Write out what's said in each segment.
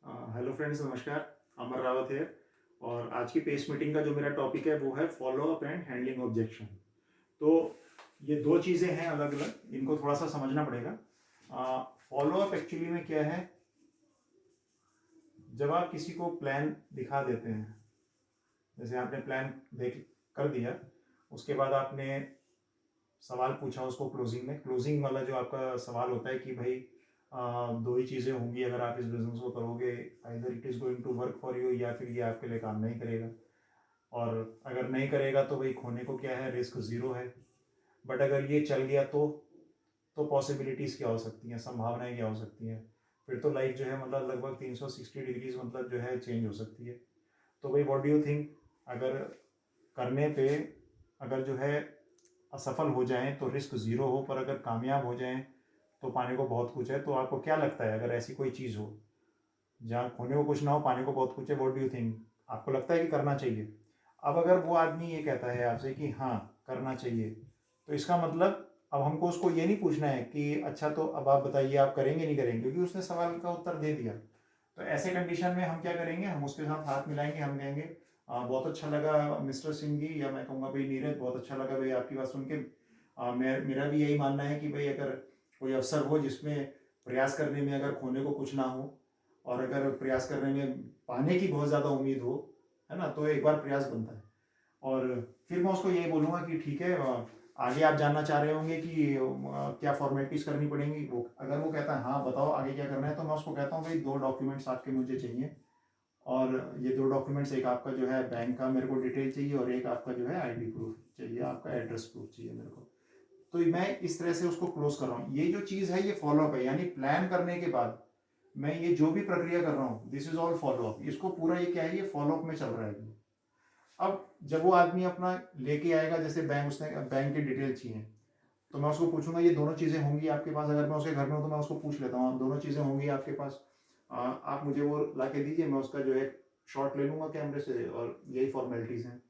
Hello friends, नमस्कार। अमर रावत है। और आज की पेस मीटिंग का जो मेरा टॉपिक है वो है follow up and handling objection. तो ये दो चीज़ें हैं अलग अलग, इनको थोड़ा सा समझना पड़ेगा। फॉलो अप एक्चुअली में क्या है? जब आप किसी को प्लान दिखा देते हैं, जैसे आपने प्लान देख कर दिया, उसके बाद आपने सवाल पूछा उसको क्लोजिंग में। क्लोजिंग वाला जो आपका सवाल होता है कि भाई दो ही चीज़ें होंगी अगर आप इस बिजनेस को करोगे, either it is going to work for you या फिर ये आपके लिए काम नहीं करेगा। और अगर नहीं करेगा तो भाई खोने को क्या है, रिस्क ज़ीरो है। बट अगर ये चल गया तो पॉसिबिलिटीज़ क्या हो सकती हैं, संभावनाएं क्या हो सकती हैं? फिर तो लाइफ जो है मतलब लगभग 360 डिग्रीज मतलब जो है चेंज हो सकती है। तो भाई व्हाट डू यू थिंक, अगर करने पे अगर जो है असफल हो जाएं तो रिस्क ज़ीरो हो, पर अगर कामयाब हो जाएं तो पाने को बहुत कुछ है। तो आपको क्या लगता है, अगर ऐसी कोई चीज़ हो जहाँ खोने को कुछ ना हो, पाने को बहुत कुछ है, व्हाट डू यू थिंक, आपको लगता है कि करना चाहिए? अब अगर वो आदमी ये कहता है आपसे कि हाँ करना चाहिए, तो इसका मतलब अब हमको उसको ये नहीं पूछना है कि अच्छा तो अब आप बताइए आप करेंगे नहीं करेंगे, क्योंकि उसने सवाल का उत्तर दे दिया। तो ऐसे कंडीशन में हम क्या करेंगे, हम उसके साथ हाथ मिलाएंगे, हम कहेंगे बहुत अच्छा लगा मिस्टर सिंह जी, या मैं कहूँगा भाई नीरज, बहुत अच्छा लगा भाई आपकी बात सुन के। मेरा भी यही मानना है कि भाई अगर कोई अवसर हो जिसमें प्रयास करने में अगर खोने को कुछ ना हो, और अगर प्रयास करने में पाने की बहुत ज़्यादा उम्मीद हो, है ना, तो एक बार प्रयास बनता है। और फिर मैं उसको यही बोलूँगा कि ठीक है, आगे आप जानना चाह रहे होंगे कि क्या फॉर्मेलिटीज़ करनी पड़ेंगी। वो अगर वो कहता है हाँ बताओ आगे क्या करना है, तो मैं उसको कहता हूँ भाई दो डॉक्यूमेंट्स आपके मुझे चाहिए। और ये दो डॉक्यूमेंट्स, एक आपका जो है बैंक का मेरे को डिटेल चाहिए, और एक आपका जो है आईडी प्रूफ चाहिए, आपका एड्रेस प्रूफ चाहिए मेरे को। तो मैं इस तरह से उसको क्लोज कर रहा हूँ। ये जो चीज़ है ये फॉलोअप है, यानी प्लान करने के बाद मैं ये जो भी प्रक्रिया कर रहा हूँ, दिस इज ऑल फॉलोअप। इसको पूरा ये क्या है, ये फॉलोअप में चल रहा है। अब जब वो आदमी अपना लेके आएगा, जैसे उसने बैंक की डिटेल चाहिए, तो मैं उसको पूछूंगा ये दोनों चीज़ें होंगी आपके पास? अगर मैं उसके घर में हूँ तो मैं उसको पूछ लेता हूँ दोनों चीज़ें होंगी आपके पास? आप मुझे वो ला के दीजिए, मैं उसका जो है शॉट ले लूँगा कैमरे से, और यही फॉर्मेलिटीज़ हैं।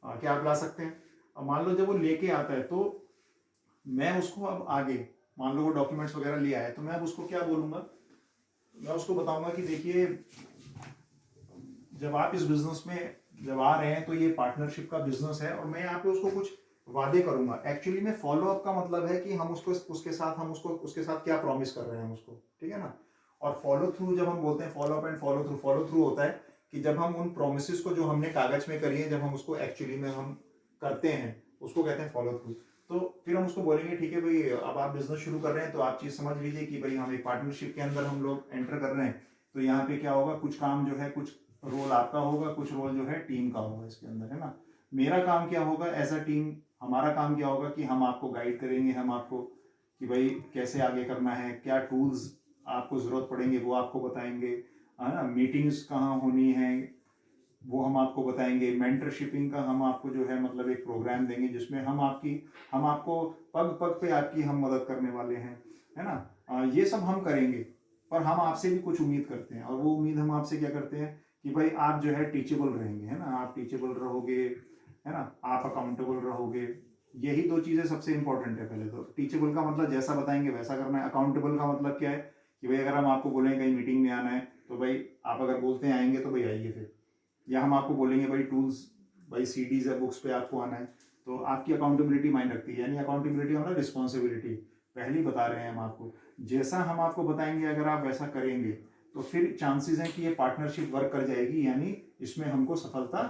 क्या आप ला सकते हैं? अब मान लो जब वो लेके आता है, तो मैं उसको अब आगे, मान लो वो डॉक्यूमेंट्स वगैरह ले आया, तो मैं अब उसको क्या बोलूँगा, मैं उसको बताऊंगा कि देखिए, जब आप इस बिजनेस में जब आ रहे हैं तो ये पार्टनरशिप का बिजनेस है, और मैं यहाँ पे उसको कुछ वादे करूंगा। एक्चुअली में फॉलो अप का मतलब है कि हम उसको उसके साथ क्या प्रॉमिस कर रहे हैं हम उसको, ठीक है ना। और फॉलो थ्रू जब हम बोलते हैं, follow up and follow through होता है कि जब हम उन प्रोमिस को जो हमने कागज में करी है, जब हम उसको एक्चुअली में हम करते हैं, उसको कहते हैं फॉलो थ्रू। तो फिर हम उसको बोलेंगे ठीक है भाई, अब आप बिजनेस शुरू कर रहे हैं तो आप चीज़ समझ लीजिए कि भाई हम एक पार्टनरशिप के अंदर हम लोग एंटर कर रहे हैं। तो यहाँ पे क्या होगा, कुछ काम जो है, कुछ रोल आपका होगा, कुछ रोल जो है टीम का होगा इसके अंदर, है ना। मेरा काम क्या होगा एज अ टीम, हमारा काम क्या होगा कि हम आपको गाइड करेंगे, हम आपको कि भाई कैसे आगे करना है, क्या टूल्स आपको ज़रूरत पड़ेंगे वो आपको बताएंगे, है ना। मीटिंग्स कहाँ होनी है वो हम आपको बताएंगे। मेंटरशिपिंग का हम आपको जो है मतलब एक प्रोग्राम देंगे जिसमें हम आपको पग पग पे आपकी हम मदद करने वाले हैं, है ना। ये सब हम करेंगे, पर हम आपसे भी कुछ उम्मीद करते हैं, और वो उम्मीद हम आपसे क्या करते हैं कि भाई आप जो है टीचेबल रहेंगे, है ना, आप टीचेबल रहोगे, है ना, आप अकाउंटेबल रहोगे। यही दो चीज़ें सबसे इंपॉर्टेंट है। पहले तो टीचेबल का मतलब जैसा बताएंगे वैसा करना है। अकाउंटेबल का मतलब क्या है कि भाई अगर हम आपको बोलें कहीं मीटिंग में आना है, तो भाई आप अगर बोलते हैं आएंगे तो भाई आइए फिर। या हम आपको बोलेंगे भाई टूल्स, भाई सीडीज या बुक्स पे आपको आना है, तो आपकी अकाउंटेबिलिटी मायने रखती है। यानी अकाउंटेबिलिटी मतलब रिस्पॉन्सिबिलिटी, पहले ही बता रहे हैं हम आपको। जैसा हम आपको बताएंगे अगर आप वैसा करेंगे, तो फिर चांसेस हैं कि ये पार्टनरशिप वर्क कर जाएगी, यानी इसमें हमको सफलता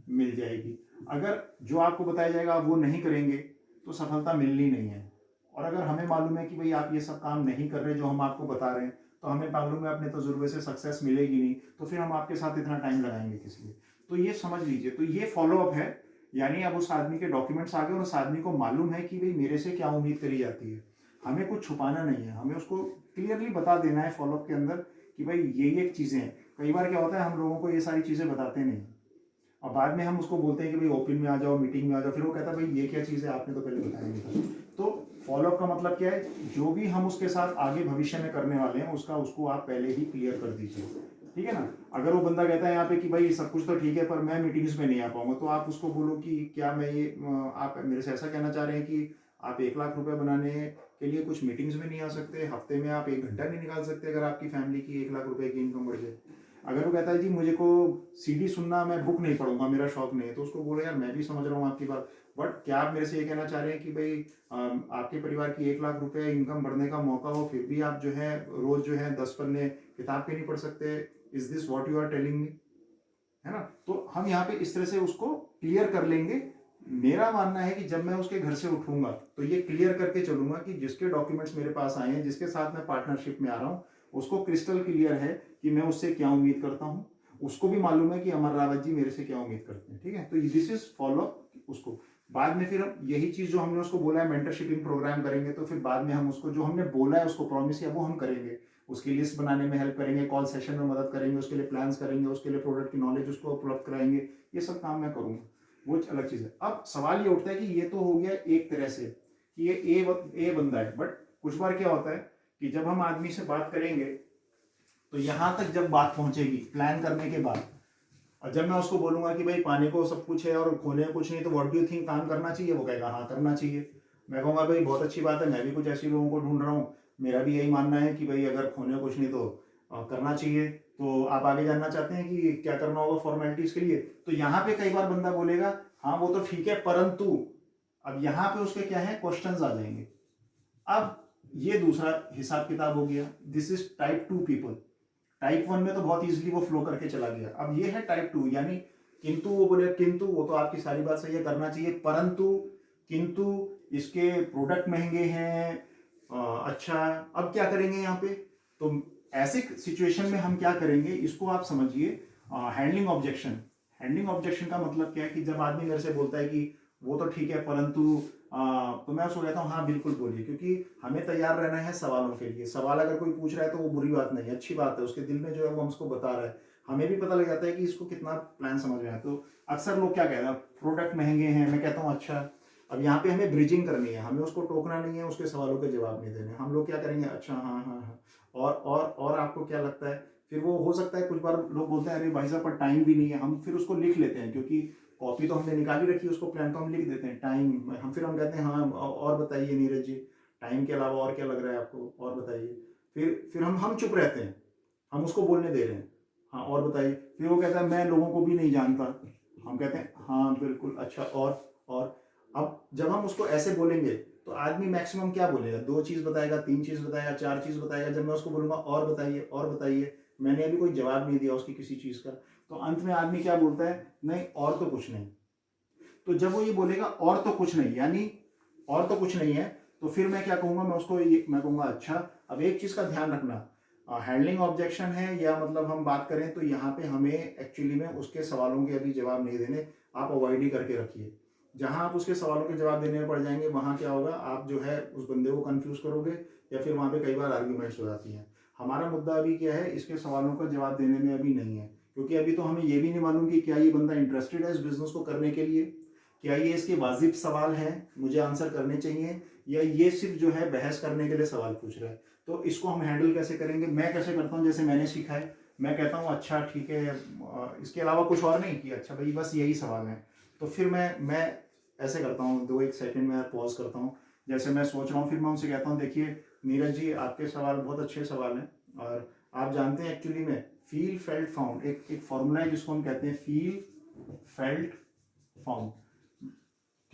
मिल जाएगी। अगर जो आपको बताया जाएगा आप वो नहीं करेंगे, तो सफलता मिलनी नहीं है। और अगर हमें मालूम है कि भाई आप ये सब काम नहीं कर रहे जो हम आपको बता रहे हैं, तो हमें मालूम है अपने तजुर्बे से सक्सेस मिलेगी नहीं, तो फिर हम आपके साथ इतना टाइम लगाएंगे किस लिए? तो ये समझ लीजिए, तो ये फॉलोअप है। यानी अब उस आदमी के डॉक्यूमेंट्स आ गए, और उस आदमी को मालूम है कि भाई मेरे से क्या उम्मीद करी जाती है। हमें कुछ छुपाना नहीं है, हमें उसको क्लियरली बता देना है फॉलोअप के अंदर कि भाई ये चीज़ें हैं। कई बार क्या होता है, हम लोगों को ये सारी चीज़ें बताते नहीं, और बाद में हम उसको बोलते हैं कि भाई ओपन में आ जाओ, मीटिंग में आ जाओ, फिर वो कहता है भाई ये क्या चीज़ है, आपने तो पहले बताया नहीं था। तो फॉलोअप का मतलब क्या है, जो भी हम उसके साथ आगे भविष्य में करने वाले हैं उसका उसको आप पहले ही क्लियर कर दीजिए, ठीक है ना। अगर वो बंदा कहता है यहाँ पे कि भाई सब कुछ तो ठीक है पर मैं मीटिंग्स में नहीं आ पाऊंगा, तो आप उसको बोलो कि क्या मैं ये आप मेरे से ऐसा कहना चाह रहे हैं कि आप 1 लाख रुपए बनाने के लिए कुछ मीटिंग्स में नहीं आ सकते, हफ्ते में आप 1 घंटा नहीं निकाल सकते अगर आपकी फैमिली की 1 लाख रुपए की इनकम बढ़ जाए। अगर वो कहता है जी मुझे को सीडी सुनना, मैं बुक नहीं पढ़ूंगा, मेरा शौक नहीं है, तो उसको बोलो यार मैं भी समझ रहा हूँ आपकी बात, बट क्या आप मेरे से ये कहना चाह रहे हैं कि भाई आपके परिवार की 1 लाख रुपए इनकम बढ़ने का मौका हो, फिर भी आप जो है रोज जो है 10 पन्ने किताब के नहीं पढ़ सकते? Is this what you are telling me? है ना? तो हम यहाँ पे इस तरह से उसको क्लियर कर लेंगे। मेरा मानना है कि जब मैं उसके घर से उठूंगा तो ये क्लियर करके चलूंगा कि जिसके डॉक्यूमेंट्स मेरे पास आए हैं, जिसके साथ मैं पार्टनरशिप में आ रहा हूँ, उसको क्रिस्टल क्लियर है कि मैं उससे क्या उम्मीद करता हूँ, उसको भी मालूम है कि अमर रावत जी मेरे से क्या उम्मीद करते हैं। ठीक है, तो दिस इज फॉलो उसको। बाद में फिर हम यही चीज जो हमने उसको बोला है मेंटरशिपिंग प्रोग्राम करेंगे, तो फिर बाद में हम उसको जो हमने बोला है, उसको प्रॉमिस किया, वो हम करेंगे। उसकी लिस्ट बनाने में हेल्प करेंगे, कॉल सेशन में मदद करेंगे, उसके लिए प्लान्स करेंगे, उसके लिए प्रोडक्ट की नॉलेज उसको उपलब्ध कराएंगे। ये सब काम मैं करूंगा, वो अलग चीज है। अब सवाल ये उठता है कि ये तो हो गया एक तरह से कि ये ए बंदा है, बट कुछ बार क्या होता है कि जब हम आदमी से बात करेंगे तो यहां तक जब बात पहुंचेगी प्लान करने के बाद, और जब मैं उसको बोलूंगा कि भाई पाने को सब कुछ है और खोने को कुछ नहीं, तो व्हाट डू यू थिंक, काम करना चाहिए? वो कहेगा हाँ करना चाहिए। मैं कहूँगा भाई बहुत अच्छी बात है, मैं भी कुछ ऐसे लोगों को ढूंढ रहा हूँ, मेरा भी यही मानना है कि भाई अगर खोने को कुछ नहीं तो करना चाहिए। तो आप आगे जानना चाहते हैं कि क्या करना होगा फॉर्मेलिटीज के लिए? तो यहाँ पे कई बार बंदा बोलेगा हाँ वो तो ठीक है, परंतु अब यहाँ पे उसके क्या है, क्वेश्चंस आ जाएंगे। अब ये दूसरा हिसाब किताब हो गया। This is type 2 people. Type 1 में तो बहुत इजीली वो फ्लो करके चला गया। अब ये है टाइप 2, यानी किंतु वो बोले, किंतु वो तो आपकी सारी बात सही है, करना चाहिए, परंतु किंतु इसके प्रोडक्ट महंगे हैं। अच्छा अब क्या करेंगे यहाँ पे? तो ऐसे सिचुएशन में हम क्या करेंगे, इसको आप समझिए हैंडलिंग ऑब्जेक्शन। हैंडलिंग ऑब्जेक्शन का मतलब क्या है कि जब आदमी मेरे से बोलता है कि वो तो ठीक है परंतु तो मैं उसको कहता हूँ हाँ बिल्कुल बोलिए, क्योंकि हमें तैयार रहना है सवालों के लिए। सवाल अगर कोई पूछ रहा है तो वो बुरी बात नहीं है, अच्छी बात है, उसके दिल में जो है वो हमको बता रहा है, हमें भी पता लग जाता है कि इसको कितना प्लान समझ में है। तो अक्सर लोग क्या कहते हैं, प्रोडक्ट महंगे हैं, मैं कहता हूँ अच्छा। अब यहाँ पे हमें ब्रिजिंग करनी है, हमें उसको टोकना नहीं है, उसके सवालों के जवाब नहीं देने। हम लोग क्या करेंगे, अच्छा हाँ हाँ हाँ, और आपको क्या लगता है? फिर वो हो सकता है कुछ बार लोग बोलते हैं अरे भाई साहब पर टाइम भी नहीं है, हम फिर उसको लिख लेते हैं, क्योंकि कॉपी तो हमने निकाली रखी है, उसको प्लान तो हम लिख देते हैं टाइम। हम कहते हैं हाँ और बताइए नीरज जी, टाइम के अलावा और क्या लग रहा है आपको, और बताइए। फिर हम चुप रहते हैं, हम उसको बोलने दे रहे हैं, हाँ और बताइए। फिर वो कहता है मैं लोगों को भी नहीं जानता। हम कहते हैं हाँ बिल्कुल अच्छा, और अब जब हम उसको ऐसे बोलेंगे तो आदमी मैक्सिमम क्या बोलेगा, 2 चीज बताएगा, 3 चीज बताएगा, 4 चीज बताएगा। जब मैं उसको बोलूंगा और बताइए, मैंने अभी कोई जवाब नहीं दिया उसकी किसी चीज का, तो अंत में आदमी क्या बोलता है, नहीं और तो कुछ नहीं। तो जब वो ये बोलेगा और तो कुछ नहीं, यानी और तो कुछ नहीं है, तो फिर मैं क्या कहूंगा, मैं उसको मैं कहूंगा अच्छा। अब एक चीज का ध्यान रखना, हैंडलिंग ऑब्जेक्शन है या मतलब हम बात करें तो यहाँ पे हमें एक्चुअली में उसके सवालों के अभी जवाब नहीं देने, आप अवॉइड ही करके रखिए। जहां आप उसके सवालों के जवाब देने में पड़ जाएंगे, वहां क्या होगा, आप जो है उस बंदे को कंफ्यूज करोगे, या फिर वहां पे कई बार आर्ग्यूमेंट्स हो जाती हैं। हमारा मुद्दा अभी क्या है, इसके सवालों का जवाब देने में अभी नहीं है, क्योंकि अभी तो हमें ये भी नहीं मालूम कि क्या ये बंदा इंटरेस्टेड है इस बिजनेस को करने के लिए, क्या ये इसके वाजिब सवाल हैं, मुझे आंसर करने चाहिए, या ये सिर्फ जो है बहस करने के लिए सवाल पूछ रहा है। तो इसको हम हैंडल कैसे करेंगे? मैं कैसे करता हूँ, जैसे मैंने सीखा है, मैं कहता हूँ अच्छा ठीक है, इसके अलावा कुछ और नहीं, कि अच्छा भाई बस यही सवाल है। तो फिर मैं ऐसे करता हूँ, 1 सेकंड में पॉज करता हूँ, जैसे मैं सोच रहा हूँ, फिर मैं उनसे कहता हूँ देखिए नीरज जी आपके सवाल बहुत अच्छे सवाल हैं, और आप जानते हैं एक्चुअली में फील फेल्ट फाउंड एक फॉर्मूला है जिसको हम कहते हैं फील फेल्ट फाउंड।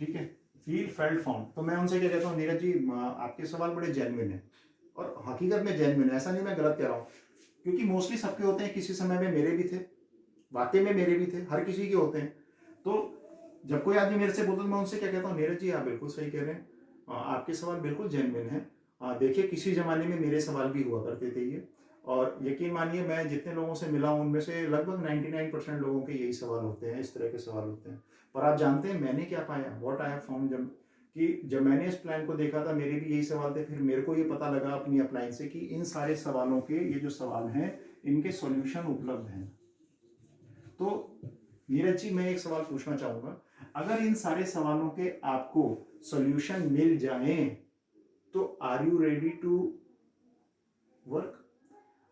ठीक है, फील फेल्ट फाउंड। तो मैं उनसे क्या कहता हूँ, नीरज जी आपके सवाल बड़े जेन्युइन है, और हकीकत में जेन्युइन है, ऐसा नहीं मैं गलत कह रहा हूँ, क्योंकि मोस्टली सबके होते हैं, किसी समय में मेरे भी थे, वाकई में मेरे भी थे, हर किसी के होते हैं। तो जब कोई आदमी मेरे से बोलता है, मैं उनसे क्या कहता हूँ, नीरज जी आप बिल्कुल सही कह रहे हैं, आपके सवाल बिल्कुल जेन्युइन है। देखिए किसी जमाने में मेरे सवाल भी हुआ करते थे ये, और यकीन मानिए मैं जितने लोगों से मिला हूं उनमें से लगभग 99% लोगों के यही सवाल होते हैं, इस तरह के सवाल होते हैं। पर आप जानते हैं मैंने क्या पाया, व्हाट आई हैव फाउंड, जब मैंने इस प्लान को देखा था, मेरे भी यही सवाल थे, फिर मेरे को ये पता लगा अपनी अप्लाइन से कि इन सारे सवालों के, ये जो सवाल हैं इनके सॉल्यूशन उपलब्ध हैं। तो नीरज जी मैं एक सवाल पूछना चाहूंगा, अगर इन सारे सवालों के आपको सॉल्यूशन मिल जाएं तो are you ready to work?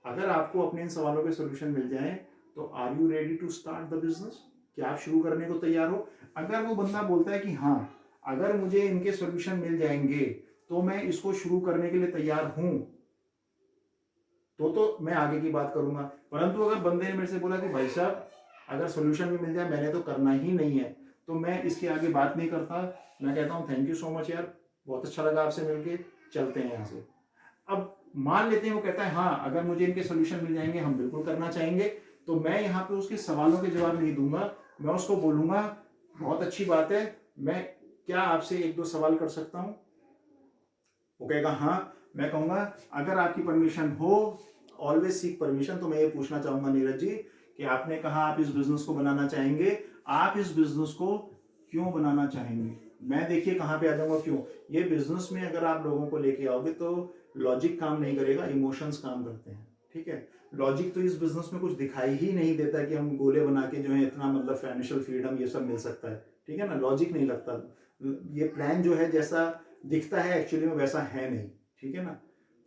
अगर आपको अपने इन सवालों के सॉल्यूशन मिल जाएं तो are you ready to start the business? क्या आप शुरू करने को तैयार हो? अगर वो बंदा बोलता है कि हाँ अगर मुझे इनके सॉल्यूशन मिल जाएंगे तो मैं इसको शुरू करने के लिए तैयार हूं, तो मैं आगे की बात करूंगा। परंतु अगर बंदे ने मेरे से बोला कि भाई साहब अगर सोल्यूशन भी मिल जाए, मैंने तो करना ही नहीं है, तो मैं इसके आगे बात नहीं करता। मैं कहता हूँ थैंक यू सो मच यार, बहुत अच्छा लगा आपसे मिलके, चलते हैं यहाँ से। अब मान लेते हैं वो कहता है हाँ अगर मुझे इनके सोल्यूशन मिल जाएंगे हम बिल्कुल करना चाहेंगे, तो मैं यहाँ पे उसके सवालों के जवाब नहीं दूंगा। मैं उसको बोलूंगा बहुत अच्छी बात है, मैं क्या आपसे एक दो सवाल कर सकता हूँ? वो कहेगा हाँ। मैं कहूंगा अगर आपकी परमिशन हो, ऑलवेज सीक परमिशन, तो मैं ये पूछना चाहूंगा नीरज जी कि आपने कहा आप इस बिजनेस को बनाना चाहेंगे, आप इस बिजनेस को क्यों बनाना चाहेंगे? मैं देखिए कहाँ पे आ जाऊंगा, क्यों? ये बिजनेस में अगर आप लोगों को लेके आओगे तो लॉजिक काम नहीं करेगा, इमोशंस काम करते हैं, ठीक है? लॉजिक तो इस बिजनेस में कुछ दिखाई ही नहीं देता कि हम गोले बना के जो है इतना मतलब फाइनेंशियल फ्रीडम ये सब मिल सकता है, ठीक है ना? लॉजिक नहीं लगता। ये प्लान जो है जैसा दिखता है एक्चुअली में वैसा है नहीं, ठीक है ना?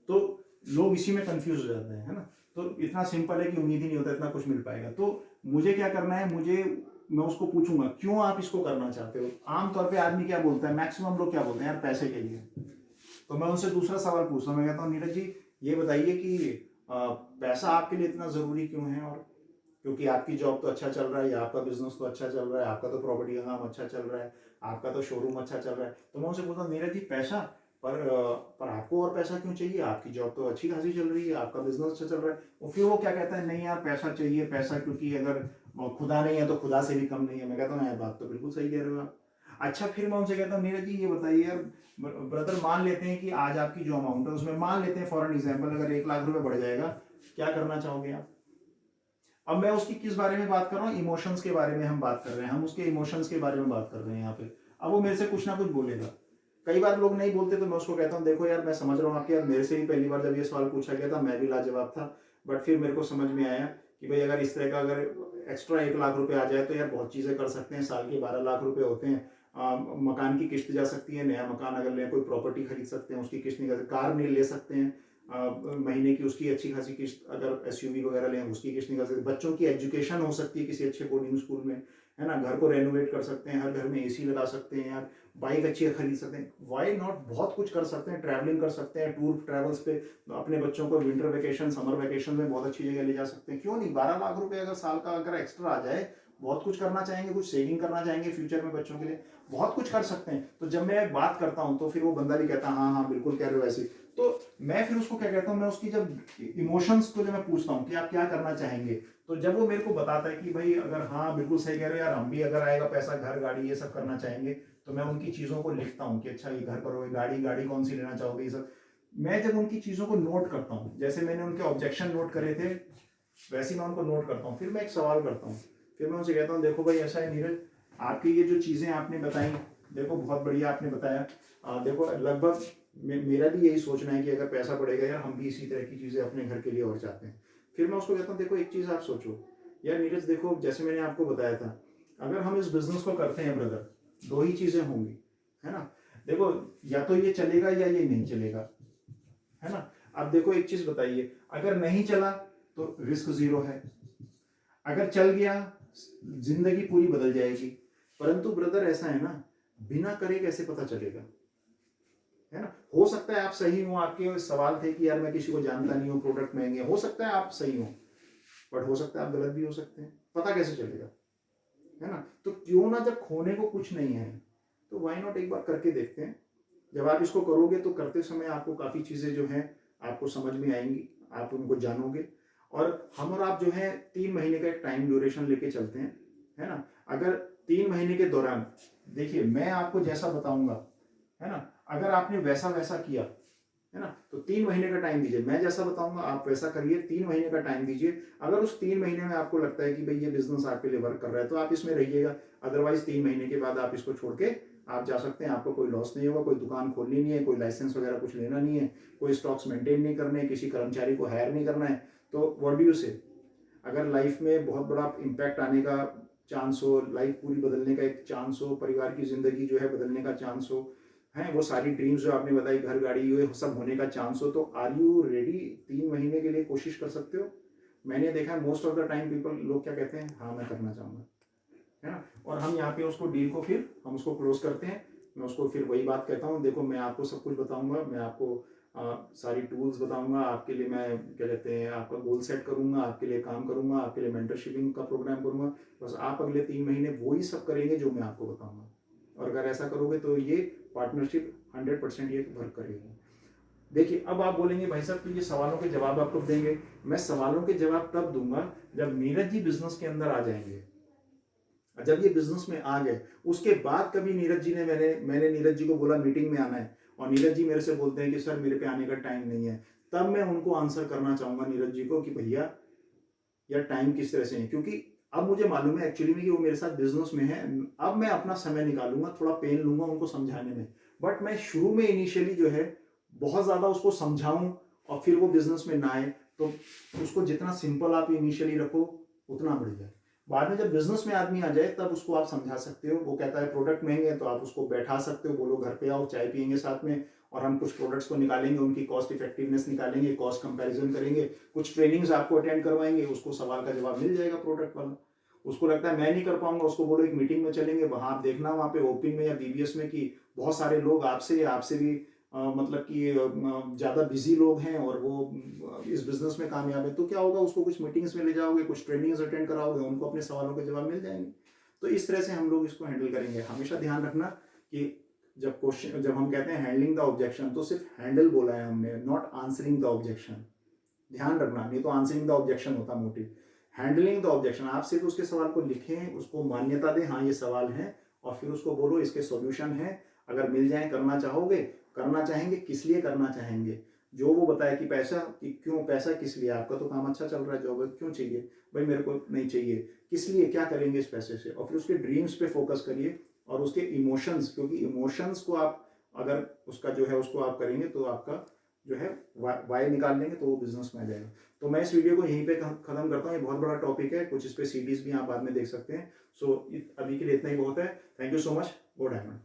तो लोग इसी में कंफ्यूज हो जाते हैं, है ना? तो इतना सिंपल है कि उम्मीद ही नहीं होता इतना कुछ मिल पाएगा। तो मुझे क्या करना है, मैं उसको पूछूंगा क्यों आप इसको करना चाहते हो। आमतौर पे आदमी क्या बोलता है, मैक्सिमम लोग क्या बोलते हैं, यार पैसे के लिए। तो मैं उनसे दूसरा सवाल पूछता हूँ, मैं कहता हूँ नीरज जी ये बताइए कि पैसा आपके लिए इतना जरूरी क्यों है? और क्योंकि आपकी जॉब तो अच्छा चल रहा है, या आपका बिजनेस तो अच्छा चल रहा है, आपका तो प्रॉपर्टी का काम अच्छा चल रहा है, आपका तो शोरूम अच्छा चल रहा है। तो मैं उनसे पूछता हूँ नीरज जी पैसा, पर आपको और पैसा क्यों चाहिए? आपकी जॉब तो अच्छी खासी चल रही है, आपका बिजनेस अच्छा चल रहा है। और फिर वो क्या कहता है, नहीं यार पैसा चाहिए, पैसा क्योंकि अगर खुदा नहीं है तो खुदा से भी कम नहीं है। मैं कहता हूँ यार बात तो बिल्कुल सही कह रहे हो आप। अच्छा फिर मैं उनसे कहता हूँ नीरज जी ये बताइए यार ब्रदर, मान लेते हैं कि आज आपकी जो अमाउंट है उसमें मान लेते हैं फॉर एन एग्जाम्पल अगर 1 लाख रुपए बढ़ जाएगा, क्या करना चाहोगे आप? अब मैं उसकी किस बारे में बात कर रहा हूँ, इमोशंस के बारे में हम बात कर रहे हैं, हम उसके इमोशंस के बारे में बात कर रहे हैं यहाँ पे। अब वो मेरे से कुछ ना कुछ बोलेगा। कई बार लोग नहीं बोलते तो मैं उसको कहता हूँ देखो यार मैं समझ रहा हूँ आपके, यार मेरे से भी पहली बार जब ये सवाल पूछा गया था मैं भी लाजवाब था, बट फिर मेरे को समझ में आया कि भाई अगर इस तरह का अगर एक्स्ट्रा 1 लाख रुपए आ जाए तो यार बहुत चीज़ें कर सकते हैं। साल के 12 लाख रुपए होते हैं, मकान की किस्त जा सकती है, नया मकान अगर ले, कोई प्रॉपर्टी खरीद सकते हैं उसकी किस्त निकल, कार नहीं ले सकते हैं, महीने की उसकी अच्छी खासी किस्त, अगर एसयूवी वगैरह लें उसकी किस्त निकल सकती है, बच्चों की एजुकेशन हो सकती है किसी अच्छे बोर्डिंग स्कूल में, है ना? घर को रेनोवेट कर सकते हैं, हर घर में एसी लगा सकते हैं यार, बाइक अच्छी खरीद सकते हैं, वाई नॉट, बहुत कुछ कर सकते हैं, ट्रैवलिंग कर सकते हैं, टूर ट्रैवल्स पे अपने बच्चों को विंटर वेकेशन समर वेकेशन में बहुत अच्छी जगह ले जा सकते हैं। क्यों नहीं? 12 लाख रुपए अगर साल का अगर एक्स्ट्रा आ जाए, बहुत कुछ करना चाहेंगे, कुछ सेविंग करना चाहेंगे फ्यूचर में बच्चों के लिए, बहुत कुछ कर सकते हैं। तो जब मैं बात करता हूँ तो फिर वो बंदा भी कहता है हाँ हाँ बिल्कुल कह रहे हो ऐसे। तो मैं फिर उसको क्या कहता हूँ, मैं उसकी जब इमोशंस को जब मैं पूछता हूँ कि आप क्या करना चाहेंगे, तो जब वो मेरे को बताता है कि भाई अगर हाँ बिल्कुल सही कह रहे हो यार, हम भी अगर आएगा पैसा घर गाड़ी ये सब करना चाहेंगे, तो मैं उनकी चीज़ों को लिखता हूँ कि अच्छा ये घर करोगे, गाड़ी गाड़ी कौन सी लेना चाहोगे, ये सब। मैं जब उनकी चीज़ों को नोट करता हूँ, जैसे मैंने उनके ऑब्जेक्शन नोट करे थे वैसे ही मैं उनको नोट करता हूँ, फिर मैं एक सवाल करता हूँ। फिर मैं उनसे कहता हूँ देखो भाई ऐसा है नीरज, आपकी ये जो चीज़ें आपने बताई, देखो बहुत बढ़िया आपने बताया, देखो लगभग मेरा भी यही सोचना है कि अगर पैसा बढ़ेगा यार हम भी इसी तरह की चीज़ें अपने घर के लिए और चाहते हैं। फिर मैं उसको कहता हूँ देखो एक चीज़ आप सोचो यार नीरज, देखो जैसे मैंने आपको बताया था, अगर हम इस बिजनेस को करते हैं ब्रदर, दो ही चीज़ें होंगी, है ना? देखो या तो ये चलेगा या ये नहीं चलेगा, है ना? अब देखो एक चीज़ बताइए, अगर नहीं चला तो रिस्क जीरो है, अगर चल गया जिंदगी पूरी बदल जाएगी। परंतु ब्रदर ऐसा है ना, बिना करे कैसे पता चलेगा, है ना? हो सकता है आप सही हो, आपके सवाल थे कि यार मैं किसी को जानता नहीं हूँ, प्रोडक्ट महंगे, हो सकता है आप सही हो, बट हो सकता है आप गलत भी हो सकते हैं, पता कैसे चलेगा, है ना? तो क्यों ना, जब खोने को कुछ नहीं है तो वाई नॉट एक बार करके देखते हैं। जब आप इसको करोगे तो करते समय आपको काफ़ी चीज़ें जो हैं आपको समझ में आएंगी, आप उनको जानोगे। और हम और आप जो है 3 महीने का एक टाइम ड्यूरेशन लेके चलते हैं, है ना? अगर 3 महीने के दौरान, देखिए मैं आपको जैसा बताऊंगा, है ना, अगर आपने वैसा वैसा किया, है ना, तो 3 महीने का टाइम दीजिए, मैं जैसा बताऊंगा आप वैसा करिए, 3 महीने का टाइम दीजिए। अगर उस 3 महीने में आपको लगता है कि भाई ये बिजनेस आपके लिए वर्क कर रहा है तो आप इसमें रहिएगा, अदरवाइज 3 महीने के बाद आप इसको छोड़ के आप जा सकते हैं, आपको कोई लॉस नहीं होगा, कोई दुकान खोलनी नहीं है, कोई लाइसेंस वगैरह कुछ लेना नहीं है, कोई स्टॉक्स मेंटेन नहीं करने, किसी कर्मचारी को हायर नहीं करना है। तो व्हाट डू यू से, अगर लाइफ में बहुत बड़ा इम्पैक्ट आने का चांस हो, लाइफ पूरी बदलने का एक चांस हो, परिवार की जिंदगी जो है बदलने का चांस हो, है वो सारी ड्रीम्स जो आपने बताई, घर गाड़ी ये सब होने का चांस हो, तो आर यू रेडी 3 महीने के लिए कोशिश कर सकते हो? मैंने देखा है most of the time people, लोग क्या कहते हैं, हाँ मैं करना चाहूँगा, है ना? और हम यहाँ पे उसको डील को फिर हम उसको क्लोज करते हैं। मैं उसको फिर वही बात कहता हूँ, देखो मैं आपको सब कुछ बताऊंगा, मैं आपको सारी टूल्स बताऊंगा, आपके लिए मैं क्या कहते हैं आपका गोल सेट करूंगा, आपके लिए काम करूंगा, आपके लिए मेंटरशिपिंग का प्रोग्राम करूंगा। बस आप अगले 3 महीने वो ही सब करेंगे जो मैं आपको बताऊंगा, और अगर ऐसा करोगे तो ये पार्टनरशिप 100% ये वर्क करेगी। देखिए अब आप बोलेंगे भाई साहब तो ये सवालों के जवाब आप कब देंगे? मैं सवालों के जवाब तब दूंगा जब नीरज जी बिजनेस के अंदर आ जाएंगे। जब ये बिजनेस में आ गए उसके बाद कभी नीरज जी ने मैंने नीरज जी को बोला मीटिंग में आना है, और नीरज जी मेरे से बोलते हैं कि सर मेरे पे आने का टाइम नहीं है, तब मैं उनको आंसर करना चाहूंगा नीरज जी को कि भैया या टाइम किस तरह से है, क्योंकि अब मुझे मालूम है एक्चुअली में कि वो मेरे साथ बिजनेस में है। अब मैं अपना समय निकालूंगा, थोड़ा पेन लूंगा उनको समझाने में, बट मैं शुरू में इनिशियली जो है बहुत ज्यादा उसको समझाऊं और फिर वो बिजनेस में ना आए, तो उसको जितना सिंपल आप इनिशियली रखो उतना बढ़िया है। बाद में जब बिजनेस में आदमी आ जाए तब उसको आप समझा सकते हो, वो कहता है प्रोडक्ट महंगे हैं तो आप उसको बैठा सकते हो, बोलो घर पे आओ चाय पियेंगे साथ में और हम कुछ प्रोडक्ट्स को निकालेंगे, उनकी कॉस्ट इफेक्टिवनेस निकालेंगे, कॉस्ट कंपैरिजन करेंगे, कुछ ट्रेनिंग्स आपको अटेंड करवाएंगे, उसको सवाल का जवाब मिल जाएगा प्रोडक्ट वाला। उसको लगता है मैं नहीं कर पाऊंगा, उसको बोलो एक मीटिंग में चलेंगे, वहां आप देखना वहां पे ओपन में या बीबीएस में कि बहुत सारे लोग आपसे भी मतलब कि ज़्यादा बिजी लोग हैं और वो इस बिजनेस में कामयाब है, तो क्या होगा उसको कुछ मीटिंग्स में ले जाओगे, कुछ ट्रेनिंग्स अटेंड कराओगे, उनको अपने सवालों के जवाब मिल जाएंगे। तो इस तरह से हम लोग इसको हैंडल करेंगे। हमेशा ध्यान रखना कि जब हम कहते हैं हैंडलिंग द ऑब्जेक्शन, तो सिर्फ हैंडल बोला है हमने, नॉट आंसरिंग द ऑब्जेक्शन। ध्यान रखना, नहीं तो आंसरिंग द ऑब्जेक्शन होता मोटिव। हैंडलिंग द ऑब्जेक्शन, आप सिर्फ उसके सवाल को लिखें, उसको मान्यता दें, हाँ ये सवाल है, और फिर उसको बोलो इसके सॉल्यूशन है, अगर मिल जाए करना चाहोगे, करना चाहेंगे, किस लिए करना चाहेंगे, जो वो बताए कि पैसा, कि क्यों पैसा किस लिए, आपका तो काम अच्छा चल रहा है, जॉब क्यों चाहिए भाई, मेरे को नहीं चाहिए, किस लिए, क्या करेंगे इस पैसे से, और फिर उसके ड्रीम्स पे फोकस करिए और उसके इमोशंस, क्योंकि इमोशंस को आप अगर उसका जो है उसको आप करेंगे तो आपका जो है वाई निकाल लेंगे तो वो बिजनेस में आ जाएगा। तो मैं इस वीडियो को यहीं पे खत्म करता हूँ, ये बहुत बड़ा टॉपिक है, कुछ इस पे सीरीज भी आप बाद में देख सकते हैं। सो अभी के लिए इतना ही बहुत है। Thank you so much. Go diamond.